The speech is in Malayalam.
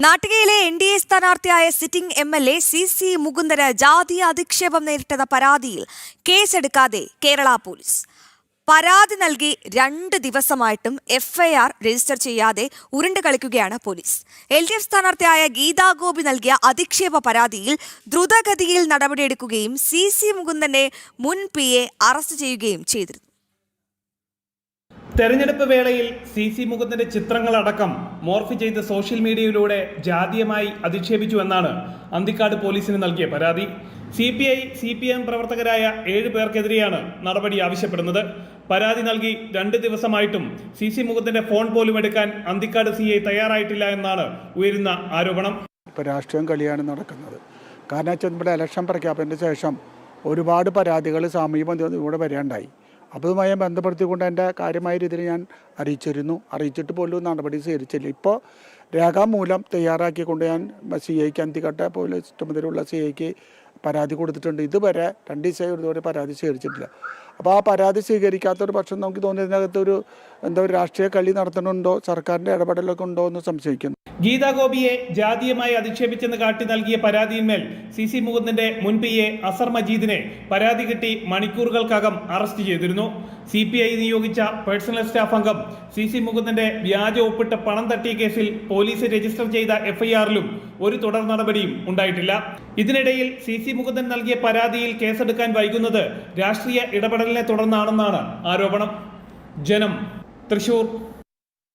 നാട്ടികയിലെ NDA സ്ഥാനാർത്ഥിയായ സിറ്റിംഗ് MLA CC മുകുന്ദന് ജാതീയ അധിക്ഷേപം നേരിട്ടെന്ന പരാതിയിൽ കേസെടുക്കാതെ കേരള പോലീസ്. പരാതി നൽകി 2 ദിവസമായിട്ടും FIR രജിസ്റ്റർ ചെയ്യാതെ ഉരുണ്ട് കളിക്കുകയാണ് പോലീസ്. LDF സ്ഥാനാർത്ഥിയായ ഗീതാ ഗോപി നൽകിയ അധിക്ഷേപ പരാതിയിൽ ദ്രുതഗതിയിൽ നടപടിയെടുക്കുകയും CC മുകുന്ദന്റെ മുൻ PA അറസ്റ്റ് ചെയ്യുകയും ചെയ്തിരുന്നു. തെരഞ്ഞെടുപ്പ് വേളയിൽ CC മുകുന്ദന്റെ ചിത്രങ്ങളടക്കം മോർഫ് ചെയ്ത് സോഷ്യൽ മീഡിയയിലൂടെ ജാതീയമായി അധിക്ഷേപിച്ചുവെന്നാണ് അന്തിക്കാട് പോലീസിന് നൽകിയ പരാതി. CPI CPM പ്രവർത്തകരായ 7 പേർക്കെതിരെയാണ് നടപടി ആവശ്യപ്പെടുന്നത്. പരാതി നൽകി 2 ദിവസമായിട്ടും CC മുകുന്ദന്റെ ഫോൺ പോലും എടുക്കാൻ അന്തിക്കാട് CI തയ്യാറായിട്ടില്ല എന്നാണ് ഉയരുന്ന ആരോപണം. ഇപ്പോൾ രാഷ്ട്രീയം കളിയാണ് നടക്കുന്നത്. കാരണം ഇവിടെ ഇലക്ഷൻ പ്രഖ്യാപനത്തിന് ശേഷം ഒരുപാട് പരാതികൾ സാമൂഹ്യ ബന്ധം ഇവിടെ വരാണ്ടായി. അപ്പോൾ ഇതുമായി ബന്ധപ്പെടുത്തിക്കൊണ്ട് എൻ്റെ കാര്യമായ രീതിയിൽ ഞാൻ അറിയിച്ചിട്ട് പോലും നടപടി സ്വീകരിച്ചില്ല. ഇപ്പോൾ രേഖാമൂലം തയ്യാറാക്കിക്കൊണ്ട് ഞാൻ CIക്ക് അന്തിക്കാട്ടെ പോലീസ് ചുമതലയുള്ള CIക്ക് പരാതി കൊടുത്തിട്ടുണ്ട്. ഇതുവരെ 2 ദിവസമായി ഇതുവരെ പരാതി സ്വീകരിച്ചിട്ടില്ല. അപ്പോൾ ആ പരാതി സ്വീകരിക്കാത്തൊരു പക്ഷം നമുക്ക് തോന്നിയതിനകത്തൊരു രാഷ്ട്രീയ കളി നടത്തുന്നുണ്ടോ, സർക്കാരിൻ്റെ ഇടപെടലൊക്കെ ഉണ്ടോ എന്ന് സംശയിക്കുന്നു. ഗീതാ ഗോപിയെ ജാതീയമായി അധിക്ഷേപിച്ചെന്ന് കാട്ടി നൽകിയ പരാതിയിന്മേൽ CC മുകുന്ദന്റെ മുൻ PA അസർ മജീദിനെ പരാതി കിട്ടി മണിക്കൂറുകൾക്കകം അറസ്റ്റ് ചെയ്തിരുന്നു. CPI നിയോഗിച്ച പേഴ്സണൽ സ്റ്റാഫ് അംഗം CC മുകുന്ദന്റെ വ്യാജ ഒപ്പിട്ട് പണം തട്ടിയ കേസിൽ പോലീസ് രജിസ്റ്റർ ചെയ്ത FIRലും ഒരു തുടർ നടപടിയും ഉണ്ടായിട്ടില്ല. ഇതിനിടയിൽ CC മുകുന്ദൻ നൽകിയ പരാതിയിൽ കേസെടുക്കാൻ വൈകുന്നത് രാഷ്ട്രീയ ഇടപെടലിനെ തുടർന്നാണെന്നാണ് ആരോപണം. ജനം, തൃശൂർ.